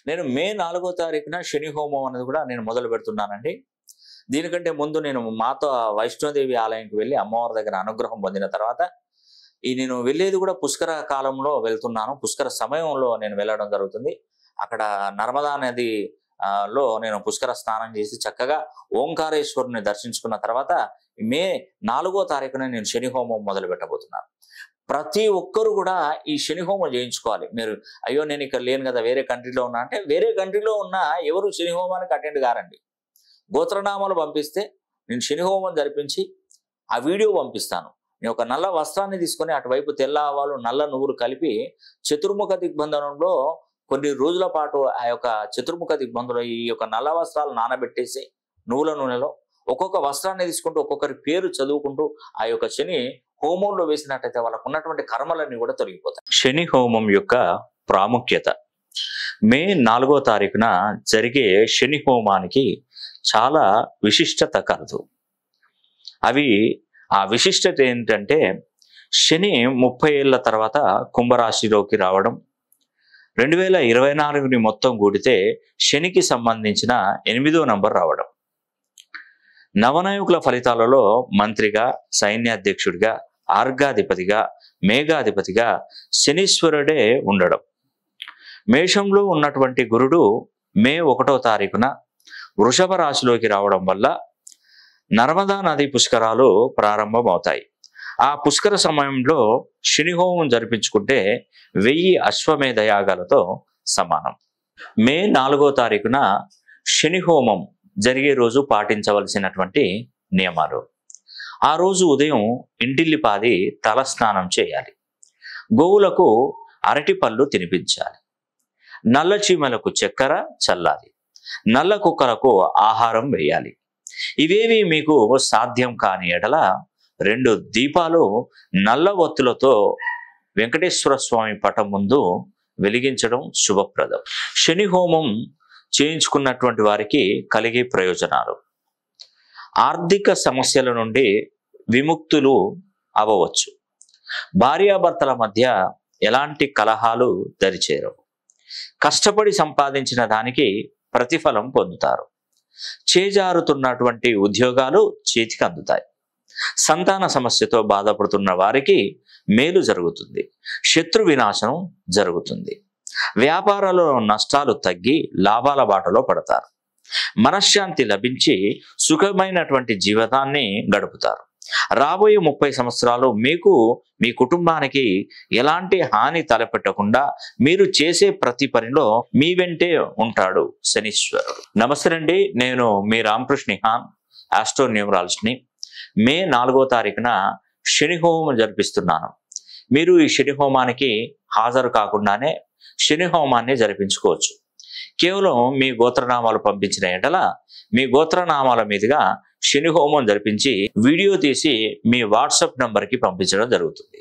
నేను మే 4వ తారీఖున శని హోమం అనేది కూడా నేను మొదలు పెడుతున్నానండి. దీనికంటే ముందు నేను మాతో వైష్ణోదేవి ఆలయానికి వెళ్ళి అమ్మవారి దగ్గర అనుగ్రహం పొందిన తర్వాత నేను వెళ్ళేది కూడా పుష్కర కాలంలో వెళ్తున్నాను. పుష్కర సమయంలో నేను వెళ్ళడం జరుగుతుంది. అక్కడ నర్మదా నది లో నేను పుష్కర స్నానం చేసి చక్కగా ఓంకారేశ్వరుని దర్శించుకున్న తర్వాత మే 4వ తారీఖున నేను శని హోమం మొదలు పెట్టబోతున్నాను. ప్రతి ఒక్కరు కూడా ఈ శని హోమం చేయించుకోవాలి. మీరు అయ్యో నేను ఇక్కడ లేను కదా, వేరే కంట్రీలో ఉన్నా అంటే, వేరే కంట్రీలో ఉన్న ఎవరు శని హోమానికి అటెండ్ కారండి. గోత్రనామాలు పంపిస్తే నేను శని హోమం జరిపించి ఆ వీడియో పంపిస్తాను. నేను ఒక నల్ల వస్త్రాన్ని తీసుకొని అటువైపు తెల్ల ఆవాలు నల్ల నువ్వులు కలిపి చతుర్ముఖ దిగ్బంధనంలో కొన్ని రోజుల పాటు ఆ యొక్క చతుర్ముఖ దిగ్బంధంలో ఈ యొక్క నల్ల వస్త్రాలు నానబెట్టేసి నువ్వుల నూనెలో ఒక్కొక్క వస్త్రాన్ని తీసుకుంటూ ఒక్కొక్కరి పేరు చదువుకుంటూ ఆ యొక్క శని హోమంలో వేసినట్టయితే వాళ్ళకు ఉన్నటువంటి కర్మలన్నీ కూడా తొలగిపోతాయి. శని హోమం యొక్క ప్రాముఖ్యత. మే 4వ తారీఖున జరిగే శని హోమానికి చాలా విశిష్టత కలదు. ఆ విశిష్టత ఏంటంటే, శని 30 ఏళ్ల తర్వాత కుంభరాశిలోకి రావడం, 2024ని మొత్తం కూడితే శనికి సంబంధించిన 8వ నంబర్ రావడం, నవనాయకుల ఫలితాలలో మంత్రిగా, సైన్యాధ్యక్షుడిగా, ఆర్గాధిపతిగా, మేఘాధిపతిగా శనీశ్వరుడే ఉండడం, మేషంలో ఉన్నటువంటి గురుడు మే 1వ తారీఖున వృషభ రాశిలోకి రావడం వల్ల నర్మదా నది పుష్కరాలు ప్రారంభమవుతాయి. ఆ పుష్కర సమయంలో శని హోమం జరిపించుకుంటే 1000 అశ్వమేధ యాగాలతో సమానం. మే 4వ తారీఖున శని హోమం జరిగే రోజు పాటించవలసినటువంటి నియమాలు. ఆ రోజు ఉదయం ఇంటిల్లిపాది తల స్నానం చేయాలి. గోవులకు అరటి పళ్ళు తినిపించాలి. నల్ల చీమలకు చక్కెర చల్లాలి. నల్ల కుక్కలకు ఆహారం వేయాలి. ఇవేవి మీకు సాధ్యం కాని ఎడల 2 దీపాలు నల్ల ఒత్తులతో వెంకటేశ్వర స్వామి పటం ముందు వెలిగించడం శుభప్రదం. శని హోమం చేయించుకున్నటువంటి వారికి కలిగే ప్రయోజనాలు. ఆర్థిక సమస్యల నుండి విముక్తులు అవ్వవచ్చు. భార్యాభర్తల మధ్య ఎలాంటి కలహాలు దరిచేరవు. కష్టపడి సంపాదించిన దానికి ప్రతిఫలం పొందుతారు. చేజారుతున్నటువంటి ఉద్యోగాలు చేతికి అందుతాయి. సంతాన సమస్యతో బాధపడుతున్న వారికి మేలు జరుగుతుంది. శత్రు వినాశనం జరుగుతుంది. వ్యాపారాలలో నష్టాలు తగ్గి లాభాల బాటలో పడతారు. మనశ్శాంతి లభించి సుఖమైనటువంటి జీవితాన్ని గడుపుతారు. రాబోయే 30 సంవత్సరాలు మీకు, మీ కుటుంబానికి ఎలాంటి హాని తలపెట్టకుండా మీరు చేసే ప్రతి పనిలో మీ వెంటే ఉంటాడు శనీశ్వరుడు. నమస్తే అండి, నేను మీ రామకృష్ణ హాన్, ఆస్ట్రో న్యూమరాలజిస్ట్ని. మే 4వ తారీఖున శని హోమం జరిపిస్తున్నాను. మీరు ఈ శని హోమానికి హాజరు కాకుండానే శని హోమాన్ని జరిపించుకోవచ్చు. కేవలం మీ గోత్రనామాలు పంపించిన ఎడల మీ గోత్రనామాల మీదుగా శని హోమం జరిపించి వీడియో తీసి మీ వాట్సాప్ నంబర్కి పంపించడం జరుగుతుంది.